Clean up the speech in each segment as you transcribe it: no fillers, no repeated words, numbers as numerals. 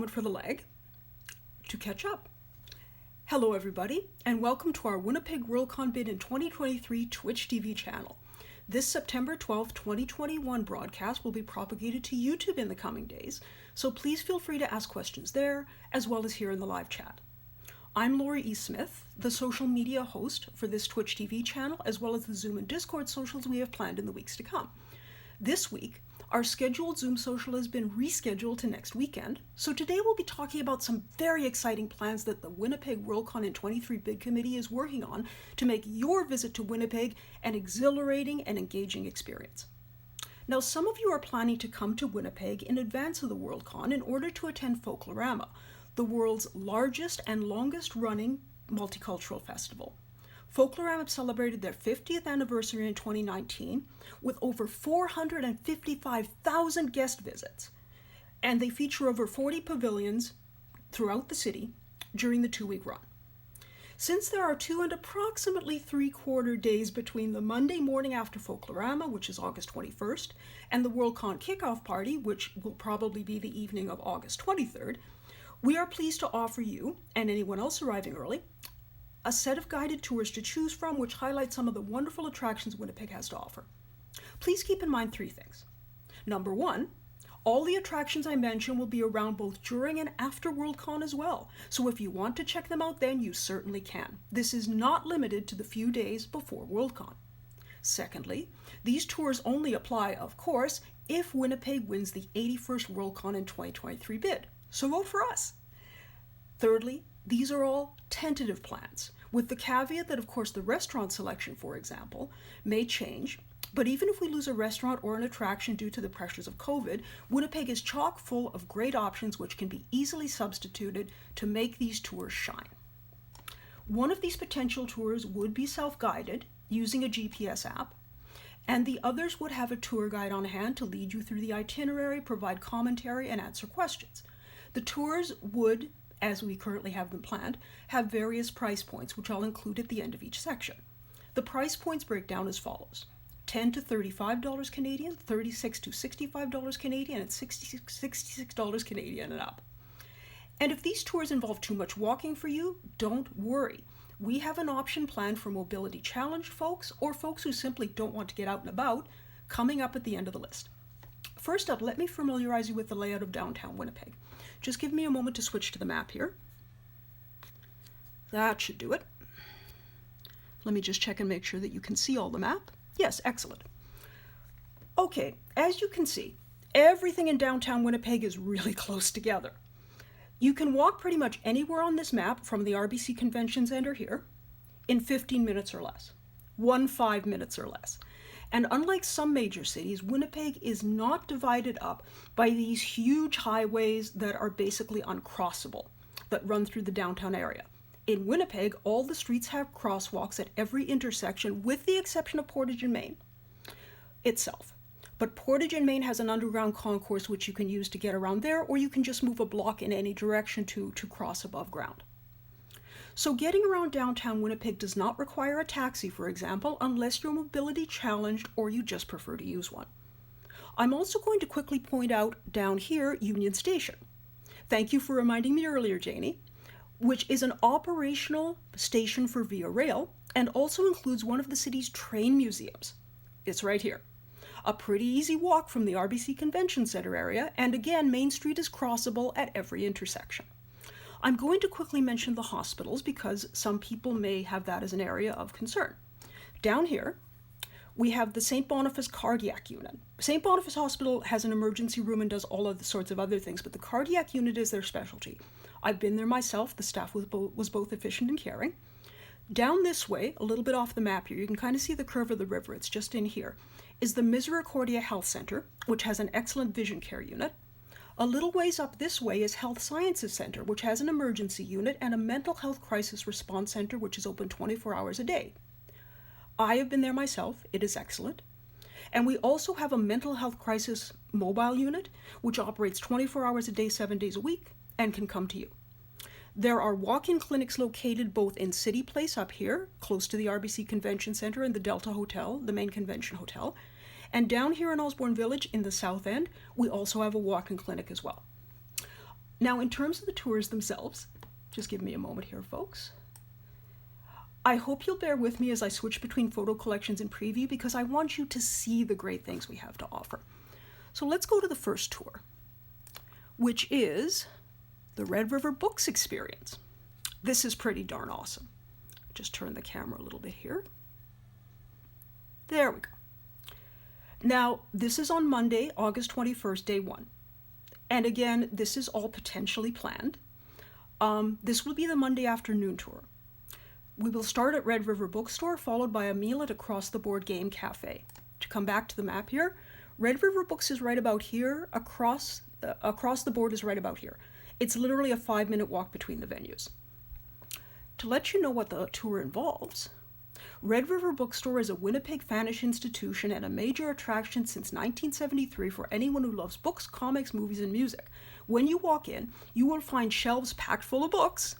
moment for the leg to catch up. Hello everybody, and welcome to our Winnipeg Worldcon Bid in 2023 Twitch TV channel. This September 12, 2021 broadcast will be propagated to YouTube in the coming days, so please feel free to ask questions there, as well as here in the live chat. I'm Lori E. Smith, the social media host for this Twitch TV channel, as well as the Zoom and Discord socials we have planned in the weeks to come. This week, our scheduled Zoom social has been rescheduled to next weekend, so today we'll be talking about some very exciting plans that the Winnipeg Worldcon in 23 Bid Committee is working on to make your visit to Winnipeg an exhilarating and engaging experience. Now, some of you are planning to come to Winnipeg in advance of the Worldcon in order to attend Folklorama, the world's largest and longest running multicultural festival. Folklorama celebrated their 50th anniversary in 2019 with over 455,000 guest visits, and they feature over 40 pavilions throughout the city during the 2-week run. Since there are 2 and approximately 3/4 days between the Monday morning after Folklorama, which is August 21st, and the Worldcon kickoff party, which will probably be the evening of August 23rd, we are pleased to offer you, and anyone else arriving early, a set of guided tours to choose from which highlight some of the wonderful attractions Winnipeg has to offer. Please keep in mind 3 things. Number 1, all the attractions I mentioned will be around both during and after Worldcon as well, so if you want to check them out then, you certainly can. This is not limited to the few days before Worldcon. Secondly, these tours only apply, of course, if Winnipeg wins the 81st Worldcon in 2023 bid, so vote for us. Thirdly, these are all tentative plans, with the caveat that, of course, the restaurant selection, for example, may change. But even if we lose a restaurant or an attraction due to the pressures of COVID, Winnipeg is chock full of great options which can be easily substituted to make these tours shine. One of these potential tours would be self-guided using a GPS app, and the others would have a tour guide on hand to lead you through the itinerary, provide commentary, and answer questions. The tours would, as we currently have them planned, have various price points, which I'll include at the end of each section. The price points break down as follows: $10 to $35 Canadian, $36 to $65 Canadian, and $66 Canadian and up. And if these tours involve too much walking for you, don't worry. We have an option planned for mobility challenged folks or folks who simply don't want to get out and about, coming up at the end of the list. First up, let me familiarize you with the layout of downtown Winnipeg. Just give me a moment to switch to the map here. That should do it. Let me just check and make sure that you can see all the map. Yes, excellent. Okay, as you can see, everything in downtown Winnipeg is really close together. You can walk pretty much anywhere on this map from the RBC Convention Center here in 15 minutes or less, 5 minutes or less. And unlike some major cities, Winnipeg is not divided up by these huge highways that are basically uncrossable, that run through the downtown area. In Winnipeg, all the streets have crosswalks at every intersection, with the exception of Portage and Main itself. But Portage and Main has an underground concourse which you can use to get around there, or you can just move a block in any direction to cross above ground. So getting around downtown Winnipeg does not require a taxi, for example, unless you're mobility challenged or you just prefer to use one. I'm also going to quickly point out down here Union Station. Thank you for reminding me earlier, Janie, which is an operational station for Via Rail and also includes one of the city's train museums. It's right here. A pretty easy walk from the RBC Convention Center area, and again, Main Street is crossable at every intersection. I'm going to quickly mention the hospitals because some people may have that as an area of concern. Down here, we have the St. Boniface Cardiac Unit. St. Boniface Hospital has an emergency room and does all of the sorts of other things, but the cardiac unit is their specialty. I've been there myself. The staff was both efficient and caring. Down this way, a little bit off the map here, you can kind of see the curve of the river. It's just in here, is the Misericordia Health Center, which has an excellent vision care unit. A little ways up this way is Health Sciences Center, which has an emergency unit, and a mental health crisis response center, which is open 24 hours a day. I have been there myself. It is excellent. And we also have a mental health crisis mobile unit, which operates 24 hours a day, 7 days a week, and can come to you. There are walk-in clinics located both in City Place up here, close to the RBC Convention Center and the Delta Hotel, the main convention hotel, and down here in Osborne Village in the south end, we also have a walk-in clinic as well. Now, in terms of the tours themselves, just give me a moment here, folks. I hope you'll bear with me as I switch between photo collections and preview because I want you to see the great things we have to offer. So let's go to the first tour, which is the Red River Books Experience. This is pretty darn awesome. Just turn the camera a little bit here. There we go. Now, this is on Monday, August 21st, day 1. And again, this is all potentially planned. This will be the Monday afternoon tour. We will start at Red River Bookstore, followed by a meal at Across the Board Game Cafe. To come back to the map here, Red River Books is right about here, across the board is right about here. It's literally a 5-minute walk between the venues. To let you know what the tour involves, Red River Bookstore is a Winnipeg fanish institution and a major attraction since 1973 for anyone who loves books, comics, movies, and music. When you walk in, you will find shelves packed full of books,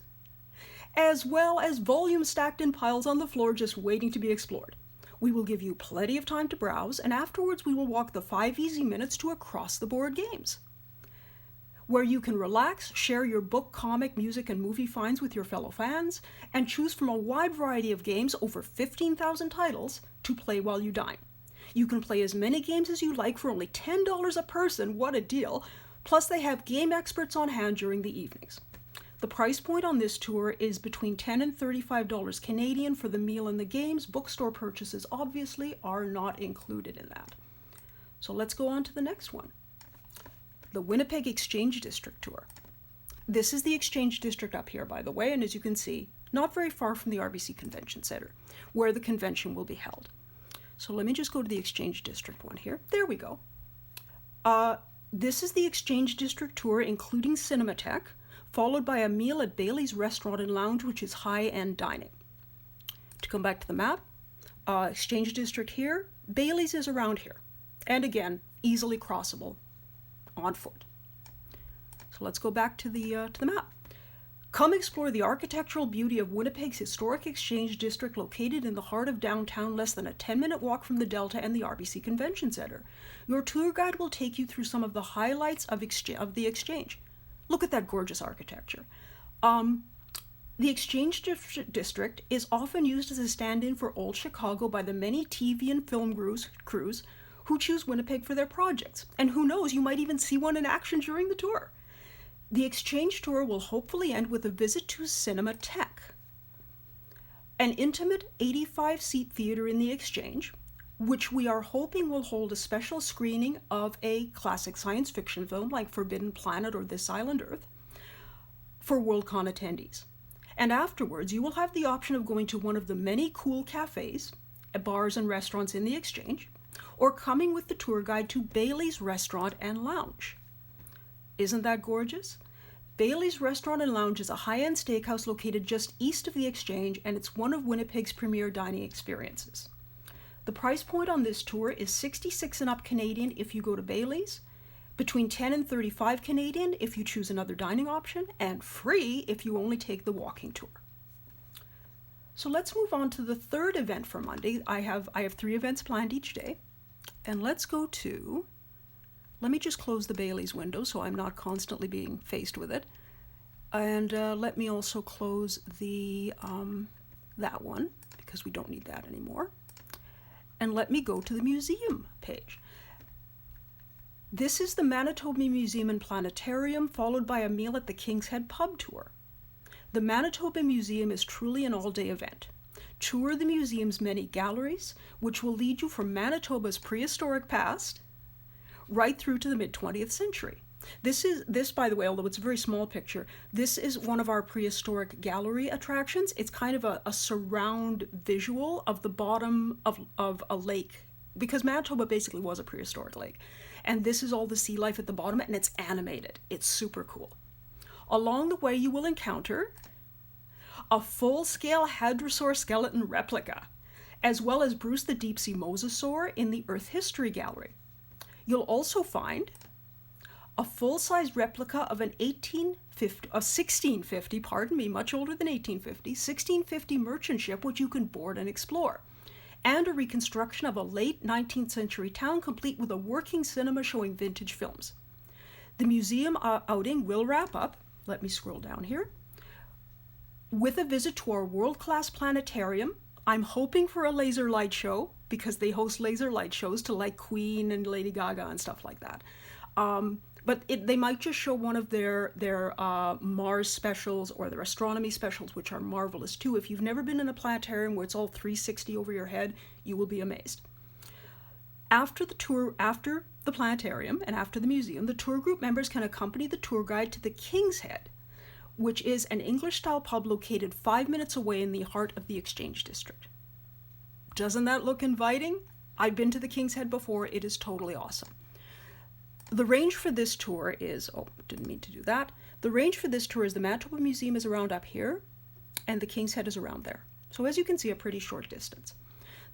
as well as volumes stacked in piles on the floor just waiting to be explored. We will give you plenty of time to browse, and afterwards we will walk the 5 easy minutes to Across the Board Games, where you can relax, share your book, comic, music, and movie finds with your fellow fans, and choose from a wide variety of games, over 15,000 titles, to play while you dine. You can play as many games as you like for only $10 a person, what a deal, plus they have game experts on hand during the evenings. The price point on this tour is between $10 and $35 Canadian for the meal and the games. Bookstore purchases obviously are not included in that. So let's go on to the next one. The Winnipeg Exchange District Tour. This is the Exchange District up here, by the way, and as you can see, not very far from the RBC Convention Center, where the convention will be held. So let me just go to the Exchange District one here. There we go. This is the Exchange District Tour, including Cinematheque, followed by a meal at Bailey's Restaurant and Lounge, which is high-end dining. To come back to the map, Exchange District here, Bailey's is around here, and again, easily crossable on foot. So let's go back to the map. Come explore the architectural beauty of Winnipeg's historic Exchange District, located in the heart of downtown, less than a 10-minute walk from the Delta and the RBC Convention Center. Your tour guide will take you through some of the highlights of the Exchange. Look at that gorgeous architecture. The Exchange District is often used as a stand-in for Old Chicago by the many TV and film crews who choose Winnipeg for their projects. And who knows, you might even see one in action during the tour. The Exchange Tour will hopefully end with a visit to Cinematheque, an intimate 85-seat theater in the Exchange, which we are hoping will hold a special screening of a classic science fiction film like Forbidden Planet or This Island Earth for Worldcon attendees. And afterwards, you will have the option of going to one of the many cool cafes, bars, and restaurants in the Exchange, or coming with the tour guide to Bailey's Restaurant and Lounge. Isn't that gorgeous? Bailey's Restaurant and Lounge is a high-end steakhouse located just east of the Exchange, and it's one of Winnipeg's premier dining experiences. The price point on this tour is $66 and up Canadian if you go to Bailey's, between $10 and $35 Canadian if you choose another dining option, and free if you only take the walking tour. So let's move on to the third event for Monday. I have 3 events planned each day, and let's go to, let me just close the Bailey's window so I'm not constantly being faced with it, and let me also close the that one because we don't need that anymore. And let me go to the museum page. This is the Manitoba Museum and Planetarium, followed by a meal at the King's Head pub tour. The Manitoba Museum is truly an all-day event. Tour the museum's many galleries, which will lead you from Manitoba's prehistoric past right through to the mid-20th century. This, by the way, although it's a very small picture, this is one of our prehistoric gallery attractions. It's kind of a surround visual of the bottom of a lake, because Manitoba basically was a prehistoric lake. And this is all the sea life at the bottom, and it's animated. It's super cool. Along the way, you will encounter a full-scale hadrosaur skeleton replica, as well as Bruce the Deep-Sea Mosasaur in the Earth History Gallery. You'll also find a full-size replica of a 1650, much older than 1850, 1650 merchant ship which you can board and explore, and a reconstruction of a late 19th century town complete with a working cinema showing vintage films. The museum outing will wrap up, let me scroll down here, with a visit to our world-class planetarium. I'm hoping for a laser light show, because they host laser light shows to like Queen and Lady Gaga and stuff like that. But they might just show one of their Mars specials or their astronomy specials, which are marvelous too. If you've never been in a planetarium where it's all 360 over your head, you will be amazed. After the planetarium and after the museum, the tour group members can accompany the tour guide to the King's Head, which is an English-style pub located 5 minutes away in the heart of the Exchange District. Doesn't that look inviting? I've been to the King's Head before. It is totally awesome. The range for this tour is, didn't mean to do that. The range for this tour is the Manitoba Museum is around up here, and the King's Head is around there. So as you can see, a pretty short distance.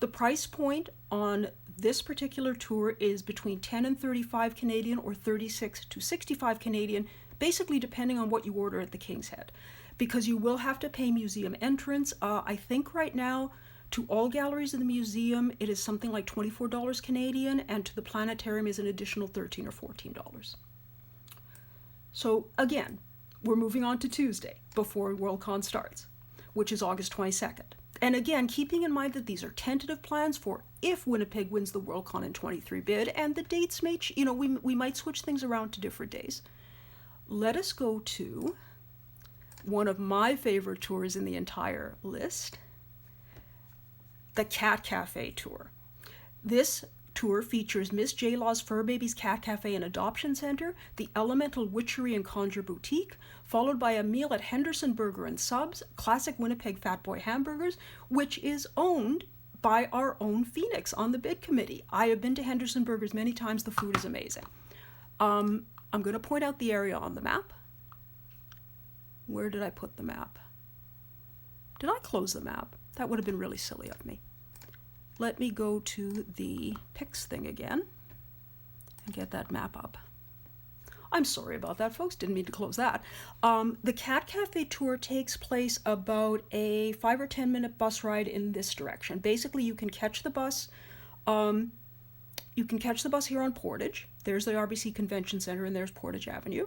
The price point on this particular tour is between 10 and 35 Canadian or 36 to 65 Canadian, basically depending on what you order at the King's Head, because you will have to pay museum entrance. I think right now to all galleries in the museum it is something like $24 Canadian, and to the planetarium is an additional $13 or $14. So again, we're moving on to Tuesday before Worldcon starts, which is August 22nd. And again, keeping in mind that these are tentative plans for if Winnipeg wins the Worldcon in 23 bid, and the dates may, we might switch things around to different days. Let us go to one of my favorite tours in the entire list, the Cat Cafe tour. This tour features Miss J. Law's Fur Babies Cat Cafe and Adoption Center, the Elemental Witchery and Conjure Boutique, followed by a meal at Henderson Burger and Subs, classic Winnipeg Fat Boy Hamburgers, which is owned by our own Phoenix on the bid committee. I have been to Henderson Burgers many times. The food is amazing. I'm going to point out the area on the map. Where did I put the map? Did I close the map? That would have been really silly of me. Let me go to the pics thing again and get that map up. I'm sorry about that, folks. Didn't mean to close that. The Cat Cafe tour takes place about a 5 or 10 minute bus ride in this direction. Basically, you can catch the bus. You can catch the bus here on Portage. There's the RBC Convention Center and there's Portage Avenue.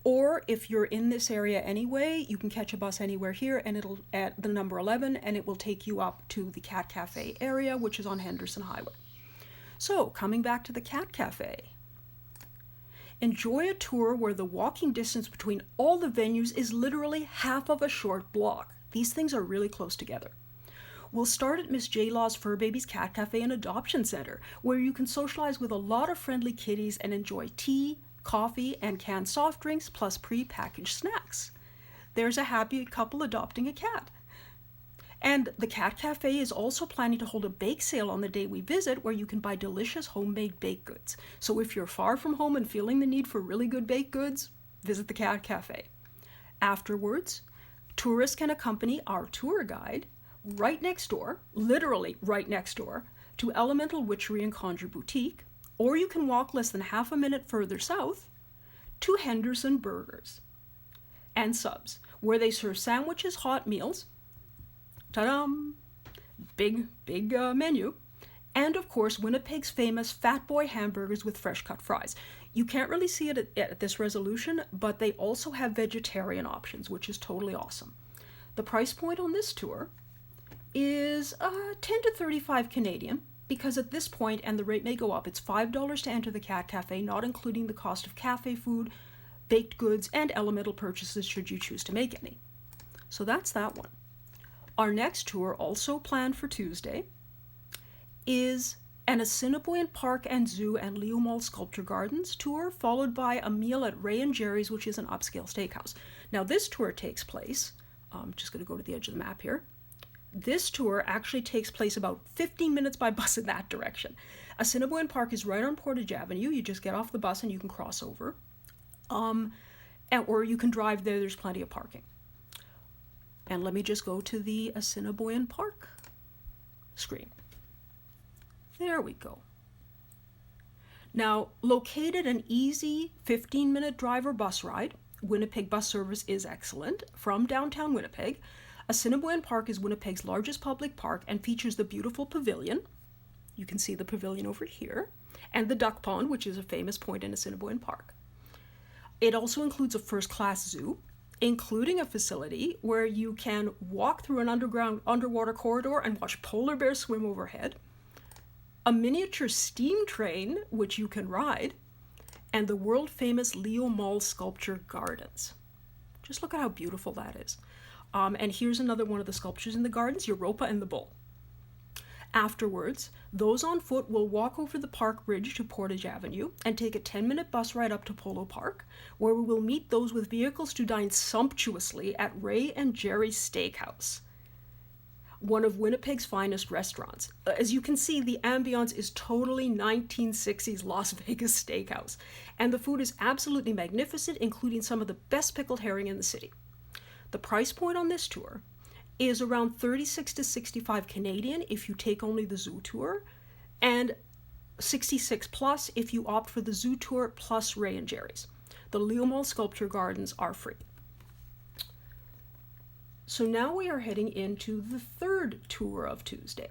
Or if you're in this area anyway, you can catch a bus anywhere here and it'll at the number 11 and it will take you up to the Cat Cafe area, which is on Henderson Highway. So coming back to the Cat Cafe. Enjoy a tour where the walking distance between all the venues is literally half of a short block. These things are really close together. We'll start at Miss J. Law's Fur Babies Cat Cafe and Adoption Center, where you can socialize with a lot of friendly kitties and enjoy tea, coffee, and canned soft drinks, plus pre-packaged snacks. There's a happy couple adopting a cat. And the Cat Cafe is also planning to hold a bake sale on the day we visit, where you can buy delicious homemade baked goods. So if you're far from home and feeling the need for really good baked goods, visit the Cat Cafe. Afterwards, tourists can accompany our tour guide right next door, literally right next door, to Elemental Witchery and Conjure Boutique, or you can walk less than half a minute further south to Henderson Burgers and Subs, where they serve sandwiches, hot meals, ta-dam, big menu, and of course Winnipeg's famous Fat Boy hamburgers with fresh cut fries. You can't really see it at this resolution, but they also have vegetarian options, which is totally awesome. The price point on this tour is 10 to 35 Canadian, because at this point, and the rate may go up, it's $5 to enter the Cat Cafe, not including the cost of cafe food, baked goods, and elemental purchases should you choose to make any. So that's that one. Our next tour, also planned for Tuesday, is an Assiniboine Park and Zoo and Leo Mall Sculpture Gardens tour, followed by a meal at Ray and Jerry's, which is an upscale steakhouse. Now this tour takes place, I'm just going to go to the edge of the map here. This tour actually takes place about 15 minutes by bus in that direction. Assiniboine Park is right on Portage Avenue. You just get off the bus and you can cross over. Or you can drive there. There's plenty of parking. And let me just go to the Assiniboine Park screen. There we go. Now, located an easy 15-minute drive or bus ride, Winnipeg bus service is excellent from downtown Winnipeg. Assiniboine Park is Winnipeg's largest public park and features the beautiful pavilion. You can see the pavilion over here, and the duck pond, which is a famous point in Assiniboine Park. It also includes a first-class zoo, including a facility where you can walk through an underwater corridor and watch polar bears swim overhead, a miniature steam train which you can ride, and the world-famous Leo Mall sculpture gardens. Just look at how beautiful that is. And here's another one of the sculptures in the gardens, Europa and the Bull. Afterwards, those on foot will walk over the park bridge to Portage Avenue and take a 10-minute bus ride up to Polo Park, where we will meet those with vehicles to dine sumptuously at Ray and Jerry's Steakhouse, one of Winnipeg's finest restaurants. As you can see, the ambiance is totally 1960s Las Vegas steakhouse, and the food is absolutely magnificent, including some of the best pickled herring in the city. The price point on this tour is around 36 to 65 Canadian if you take only the zoo tour, and 66 plus if you opt for the zoo tour plus Ray and Jerry's. The Leo Mall Sculpture Gardens are free. So now we are heading into the third tour of Tuesday.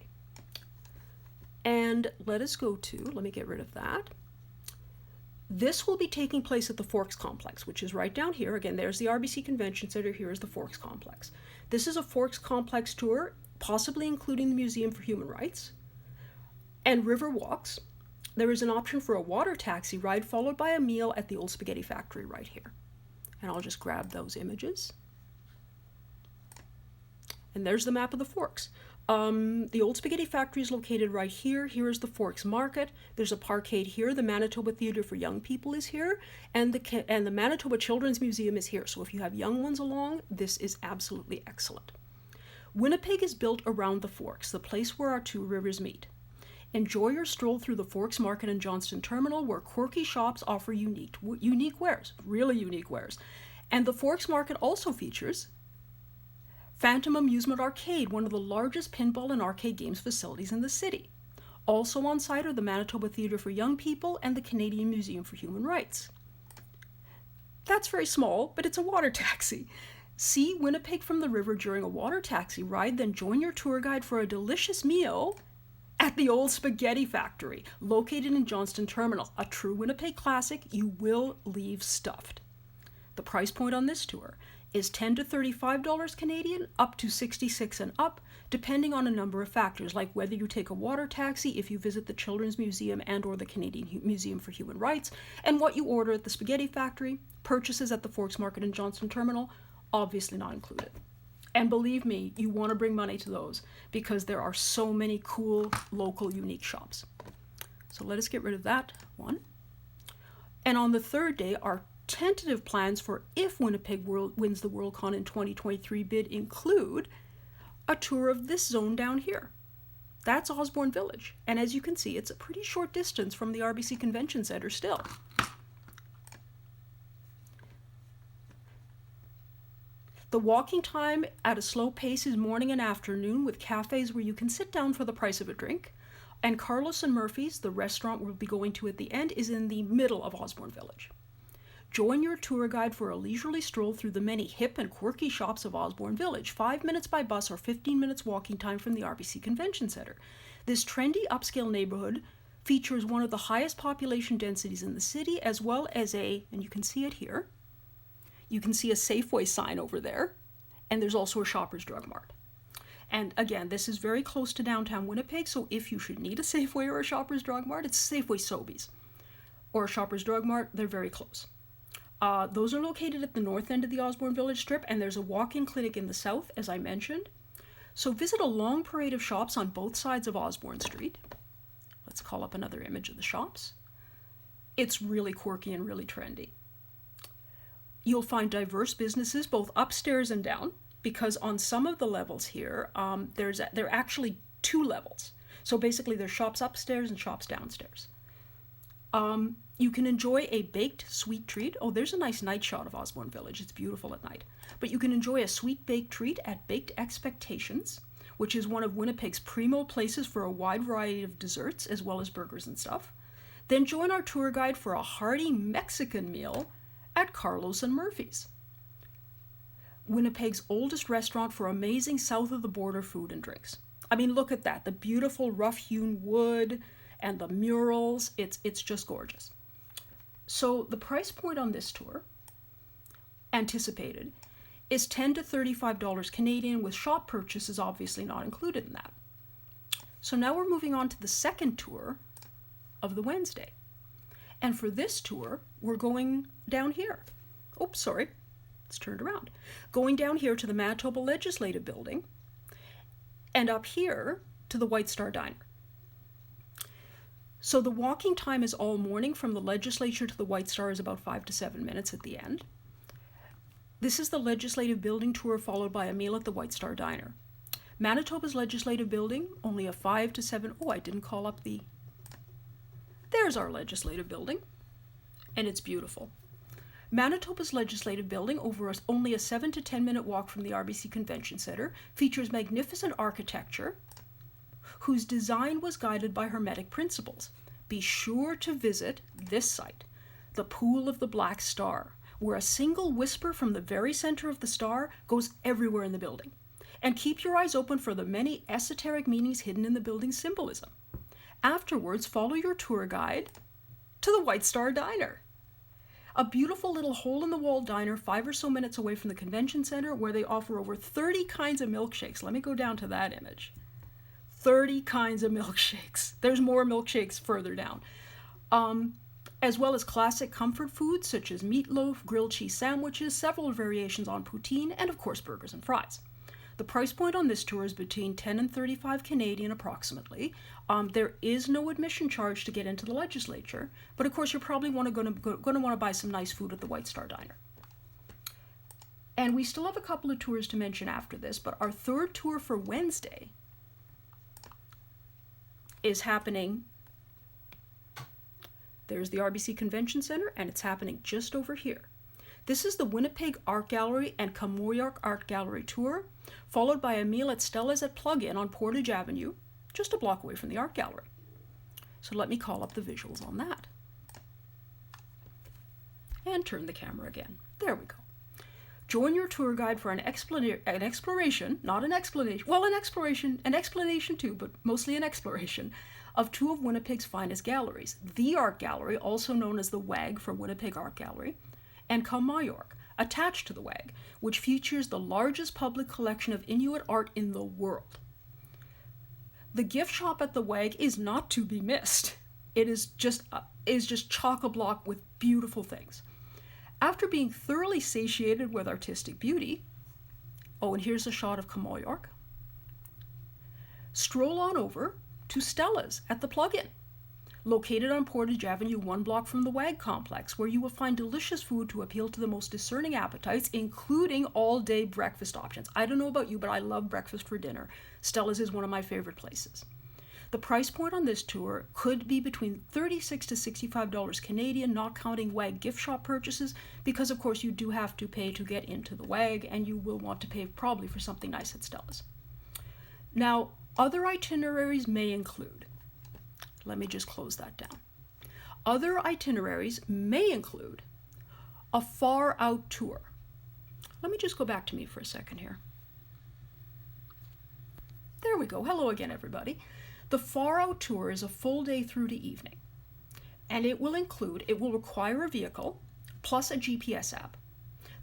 And let me get rid of that. This will be taking place at the Forks Complex, which is right down here. Again, there's the RBC Convention Center. Here is the Forks Complex. This is a Forks Complex tour, possibly including the Museum for Human Rights and river walks. There is an option for a water taxi ride followed by a meal at the Old Spaghetti Factory right here. And I'll just grab those images. And there's the map of the Forks. The Old Spaghetti Factory is located right here. Here is the Forks Market. There's a parkade here. The Manitoba Theatre for Young People is here. And the Manitoba Children's Museum is here. So if you have young ones along, this is absolutely excellent. Winnipeg is built around the Forks, the place where our two rivers meet. Enjoy your stroll through the Forks Market and Johnston Terminal, where quirky shops offer unique wares, really unique wares. And the Forks Market also features Phantom Amusement Arcade, one of the largest pinball and arcade games facilities in the city. Also on site are the Manitoba Theatre for Young People and the Canadian Museum for Human Rights. That's very small, but it's a water taxi. See Winnipeg from the river during a water taxi ride, then join your tour guide for a delicious meal at the Old Spaghetti Factory, located in Johnston Terminal. A true Winnipeg classic, you will leave stuffed. The price point on this tour is $10 to $35 Canadian, up to 66 and up, depending on a number of factors, like whether you take a water taxi if you visit the Children's Museum and or the Canadian Museum for Human Rights, and what you order at the Spaghetti Factory. Purchases at the Forks Market and Johnston Terminal, obviously not included. And believe me, you want to bring money to those because there are so many cool, local, unique shops. So let us get rid of that one. And on the third day, our tentative plans for if Winnipeg wins the Worldcon in 2023 bid include a tour of this zone down here. That's Osborne Village. And as you can see, it's a pretty short distance from the RBC Convention Center still. The walking time at a slow pace is morning and afternoon, with cafes where you can sit down for the price of a drink. And Carlos and Murphy's, the restaurant we'll be going to at the end, is in the middle of Osborne Village. Join your tour guide for a leisurely stroll through the many hip and quirky shops of Osborne Village, 5 minutes by bus or 15 minutes walking time from the RBC Convention Center. This trendy upscale neighborhood features one of the highest population densities in the city, as well as and you can see it here, you can see a Safeway sign over there, and there's also a Shoppers Drug Mart. And again, this is very close to downtown Winnipeg, so if you should need a Safeway or a Shoppers Drug Mart, it's Safeway Sobeys or a Shoppers Drug Mart. They're very close. Those are located at the north end of the Osborne Village Strip, and there's a walk-in clinic in the south, as I mentioned. So visit a long parade of shops on both sides of Osborne Street. Let's call up another image of the shops. It's really quirky and really trendy. You'll find diverse businesses both upstairs and down, because on some of the levels here, there are actually two levels. So basically there's shops upstairs and shops downstairs. You can enjoy a baked sweet treat. Oh, there's a nice night shot of Osborne Village. It's beautiful at night. But you can enjoy a sweet baked treat at Baked Expectations, which is one of Winnipeg's primo places for a wide variety of desserts, as well as burgers and stuff. Then join our tour guide for a hearty Mexican meal at Carlos and Murphy's, Winnipeg's oldest restaurant for amazing south-of-the-border food and drinks. I mean, look at that. The beautiful rough-hewn wood and the murals. It's just gorgeous. So the price point on this tour anticipated is $10 to $35 Canadian, with shop purchases obviously not included in that. So now we're moving on to the second tour of the Wednesday. And for this tour, we're going down here. Oops, sorry, it's turned around. Going down here to the Manitoba Legislative Building, and up here to the White Star Diner. So the walking time is all morning from the Legislature to the White Star is about 5 to 7 minutes at the end. This is the Legislative Building tour, followed by a meal at the White Star Diner. Manitoba's Legislative Building, only a 5 to 7, oh, I didn't call up the, there's our Legislative Building, and it's beautiful. Manitoba's Legislative Building, only a 7 to 10 minute walk from the RBC Convention Centre, features magnificent architecture whose design was guided by Hermetic principles. Be sure to visit this site, the Pool of the Black Star, where a single whisper from the very center of the star goes everywhere in the building. And keep your eyes open for the many esoteric meanings hidden in the building's symbolism. Afterwards, follow your tour guide to the White Star Diner, a beautiful little hole-in-the-wall diner 5 or so minutes away from the convention center, where they offer over 30 kinds of milkshakes. Let me go down to that image. 30 kinds of milkshakes. There's more milkshakes further down. As well as classic comfort foods such as meatloaf, grilled cheese sandwiches, several variations on poutine, and of course burgers and fries. The price point on this tour is between 10 and 35 Canadian approximately. There is no admission charge to get into the Legislature, but of course you're probably going to want to buy some nice food at the White Star Diner. And we still have a couple of tours to mention after this, but our third tour for Wednesday is happening. There's the RBC Convention Centre, and it's happening just over here. This is the Winnipeg Art Gallery and Comoyork Art Gallery tour, followed by a meal at Stella's at Plug-In on Portage Avenue, just a block away from the Art Gallery. So let me call up the visuals on that. And turn the camera again. There we go. Join your tour guide for an exploration, not an explanation, well, an explanation too, but mostly an exploration of two of Winnipeg's finest galleries, the Art Gallery, also known as the WAG for Winnipeg Art Gallery, and Comoyork, attached to the WAG, which features the largest public collection of Inuit art in the world. The gift shop at the WAG is not to be missed. It is just chock-a-block with beautiful things. After being thoroughly satiated with artistic beauty, oh, and here's a shot of Comoyork, stroll on over to Stella's at the Plug-In, located on Portage Avenue 1 block from the WAG complex, where you will find delicious food to appeal to the most discerning appetites, including all-day breakfast options. I don't know about you, but I love breakfast for dinner. Stella's is one of my favorite places. The price point on this tour could be between $36 to $65 Canadian, not counting WAG gift shop purchases, because of course you do have to pay to get into the WAG, and you will want to pay probably for something nice at Stella's. Now, other itineraries may include, let me just close that down. Other itineraries may include a far out tour. Let me just go back to me for a second here. There we go. Hello again, everybody. The far out tour is a full day through to evening, and it will require a vehicle plus a GPS app.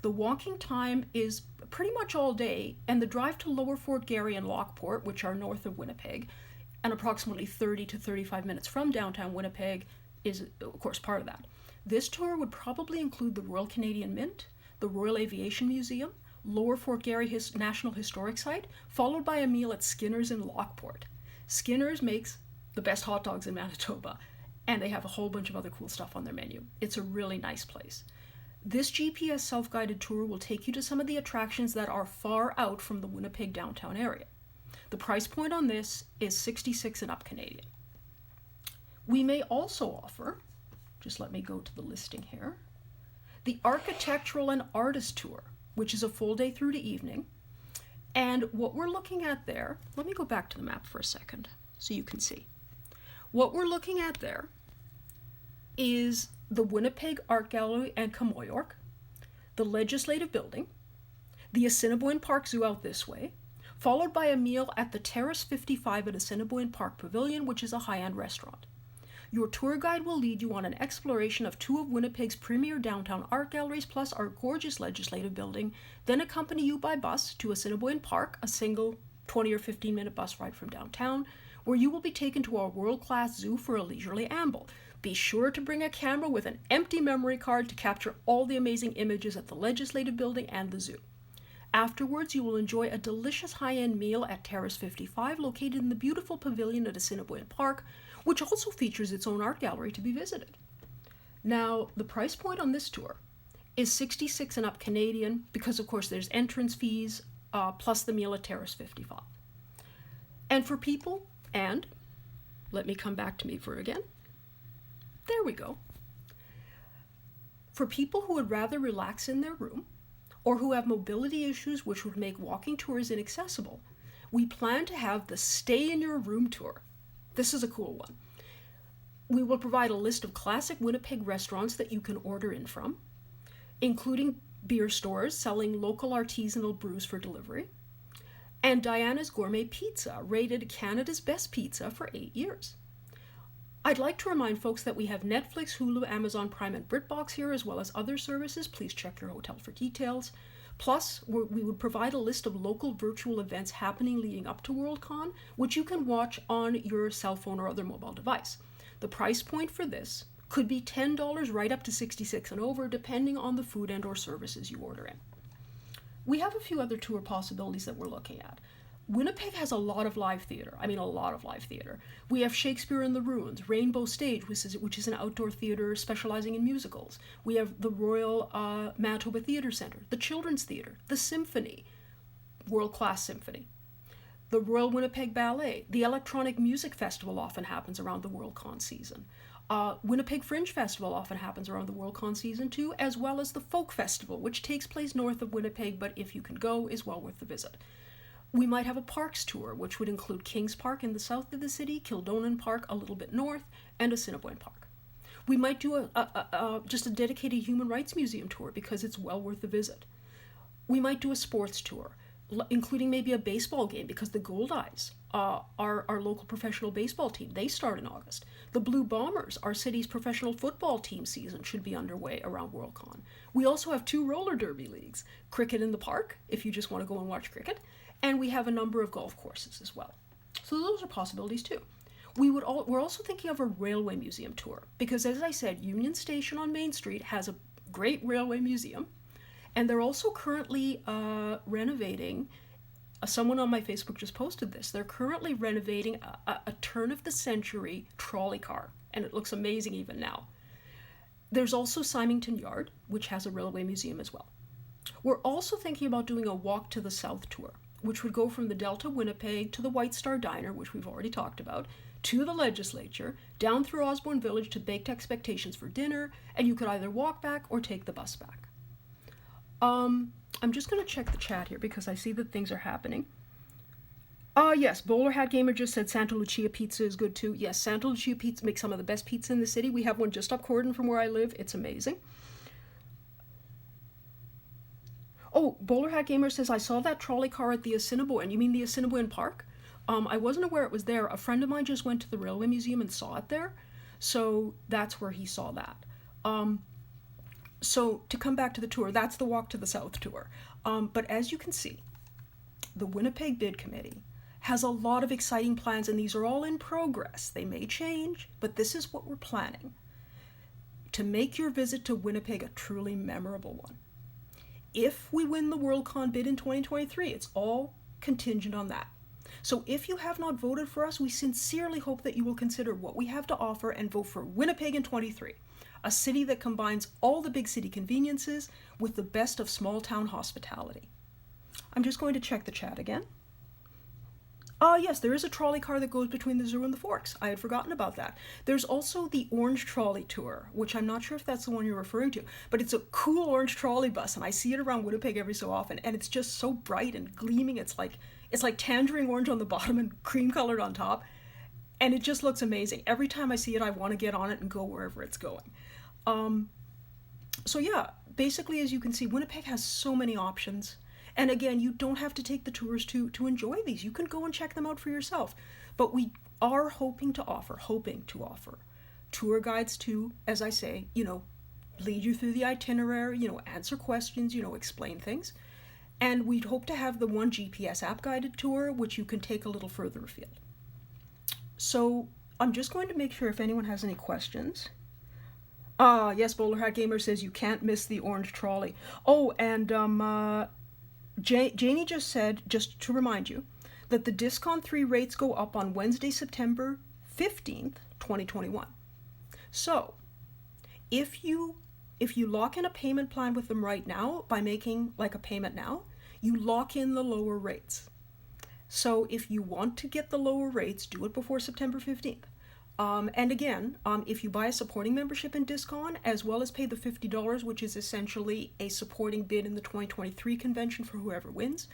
The walking time is pretty much all day, and the drive to Lower Fort Garry and Lockport, which are north of Winnipeg, and approximately 30 to 35 minutes from downtown Winnipeg, is of course part of that. This tour would probably include the Royal Canadian Mint, the Royal Aviation Museum, Lower Fort Garry National Historic Site, followed by a meal at Skinner's in Lockport. Skinner's makes the best hot dogs in Manitoba, and they have a whole bunch of other cool stuff on their menu. It's a really nice place. This GPS self-guided tour will take you to some of the attractions that are far out from the Winnipeg downtown area. The price point on this is $66 and up Canadian. We may also offer, just let me go to the listing here, the Architectural and Artist Tour, which is a full day through to evening. And what we're looking at there, let me go back to the map for a second so you can see. What we're looking at there is the Winnipeg Art Gallery and Comoyork, the Legislative Building, the Assiniboine Park Zoo out this way, followed by a meal at the Terrace 55 at Assiniboine Park Pavilion, which is a high-end restaurant. Your tour guide will lead you on an exploration of two of Winnipeg's premier downtown art galleries plus our gorgeous legislative building, then accompany you by bus to Assiniboine Park, a single 20 or 15-minute bus ride from downtown, where you will be taken to our world-class zoo for a leisurely amble. Be sure to bring a camera with an empty memory card to capture all the amazing images at the legislative building and the zoo. Afterwards, you will enjoy a delicious high-end meal at Terrace 55, located in the beautiful pavilion at Assiniboine Park, which also features its own art gallery to be visited. Now, the price point on this tour is $66 and up Canadian, because of course there's entrance fees, plus the meal at Terrace 55. And for people, and let me come back to me for again. There we go. For people who would rather relax in their room, or who have mobility issues which would make walking tours inaccessible, we plan to have the Stay in Your Room tour. This is a cool one. We will provide a list of classic Winnipeg restaurants that you can order in from, including beer stores selling local artisanal brews for delivery, and Diana's Gourmet Pizza, rated Canada's best pizza for 8 years. I'd like to remind folks that we have Netflix, Hulu, Amazon Prime, and BritBox here, as well as other services. Please check your hotel for details. Plus, we would provide a list of local virtual events happening leading up to Worldcon, which you can watch on your cell phone or other mobile device. The price point for this could be $10 right up to $66 and over, depending on the food and or services you order in. We have a few other tour possibilities that we're looking at. Winnipeg has a lot of live theater. We have Shakespeare in the Ruins, Rainbow Stage, which is an outdoor theater specializing in musicals. We have the Royal Manitoba Theatre Centre, the Children's Theatre, the Symphony, world-class symphony, the Royal Winnipeg Ballet. The Electronic Music Festival often happens around the Worldcon season. Winnipeg Fringe Festival often happens around the Worldcon season too, as well as the Folk Festival, which takes place north of Winnipeg, but if you can go, is well worth the visit. We might have a parks tour, which would include Kings Park in the south of the city, Kildonan Park a little bit north, and Assiniboine Park. We might do just a dedicated human rights museum tour because it's well worth the visit. We might do a sports tour, including maybe a baseball game because the Gold Eyes, our local professional baseball team, they start in August. The Blue Bombers, our city's professional football team season, should be underway around Worldcon. We also have 2 roller derby leagues, cricket in the park, if you just want to go and watch cricket, and we have a number of golf courses as well. So those are possibilities too. We're also thinking of a railway museum tour because, as I said, Union Station on Main Street has a great railway museum, and they're also currently renovating. Someone on my Facebook just posted this. They're currently renovating a turn-of-the-century trolley car, and it looks amazing even now. There's also Symington Yard, which has a railway museum as well. We're also thinking about doing a Walk to the South tour, which would go from the Delta Winnipeg to the White Star Diner, which we've already talked about, to the legislature, down through Osborne Village to Baked Expectations for dinner, and you could either walk back or take the bus back. I'm just going to check the chat here because I see that things are happening. Yes, Bowler Hat Gamer just said Santa Lucia Pizza is good too. Yes, Santa Lucia Pizza makes some of the best pizza in the city. We have one just up Cordon from where I live. It's amazing. Oh, Bowler Hat Gamer says, I saw that trolley car at the Assiniboine. You mean the Assiniboine Park? I wasn't aware it was there. A friend of mine just went to the Railway Museum and saw it there. So that's where he saw that. So to come back to the tour, that's the Walk to the South tour. But as you can see, the Winnipeg Bid Committee has a lot of exciting plans, and these are all in progress. They may change, but this is what we're planning to make your visit to Winnipeg a truly memorable one. If we win the Worldcon bid in 2023, it's all contingent on that. So if you have not voted for us, we sincerely hope that you will consider what we have to offer and vote for Winnipeg in 23, a city that combines all the big city conveniences with the best of small town hospitality. I'm just going to check the chat again. Yes, there is a trolley car that goes between the zoo and the Forks. I had forgotten about that. There's also the Orange Trolley Tour, which I'm not sure if that's the one you're referring to, but it's a cool orange trolley bus, and I see it around Winnipeg every so often, and it's just so bright and gleaming. It's like tangerine orange on the bottom and cream colored on top, and it just looks amazing. Every time I see it, I want to get on it and go wherever it's going. So yeah, basically, as you can see, Winnipeg has so many options. And again, you don't have to take the tours to enjoy these. You can go and check them out for yourself. But we are hoping to offer tour guides to, as I say, lead you through the itinerary, answer questions, explain things. And we'd hope to have the one GPS app guided tour, which you can take a little further afield. So I'm just going to make sure if anyone has any questions. Yes, Bowler Hat Gamer says you can't miss the orange trolley. Oh, and Janie just said, just to remind you, that the Discon 3 rates go up on Wednesday, September 15th, 2021. So, if you lock in a payment plan with them right now by making like a payment now, you lock in the lower rates. So if you want to get the lower rates, do it before September 15th. And again, if you buy a supporting membership in Discon, as well as pay the $50, which is essentially a supporting bid in the 2023 convention for whoever wins,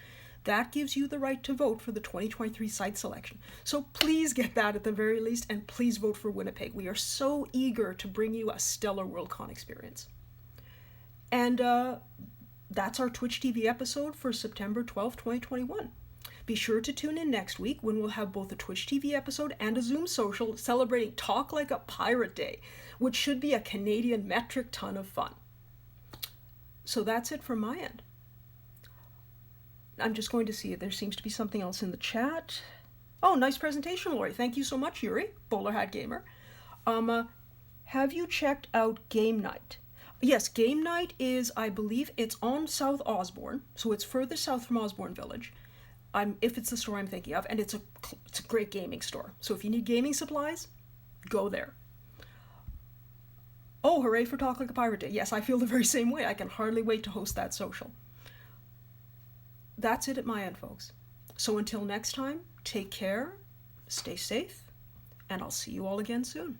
that gives you the right to vote for the 2023 site selection. So please get that at the very least, and please vote for Winnipeg. We are so eager to bring you a stellar Worldcon experience. And that's our Twitch TV episode for September 12th, 2021. Be sure to tune in next week when we'll have both a Twitch TV episode and a Zoom social celebrating Talk Like a Pirate Day, which should be a Canadian metric ton of fun. So that's it from my end. I'm just going to see if there seems to be something else in the chat. Oh, nice presentation, Lori. Thank you so much, Yuri, Bowler Hat Gamer. Have you checked out Game Night? Yes, Game Night is, I believe, it's on South Osborne, so it's further south from Osborne Village. If it's the store I'm thinking of, and it's a great gaming store. So if you need gaming supplies, go there. Oh, hooray for Talk Like a Pirate Day. Yes, I feel the very same way. I can hardly wait to host that social. That's it at my end, folks. So until next time, take care, stay safe, and I'll see you all again soon.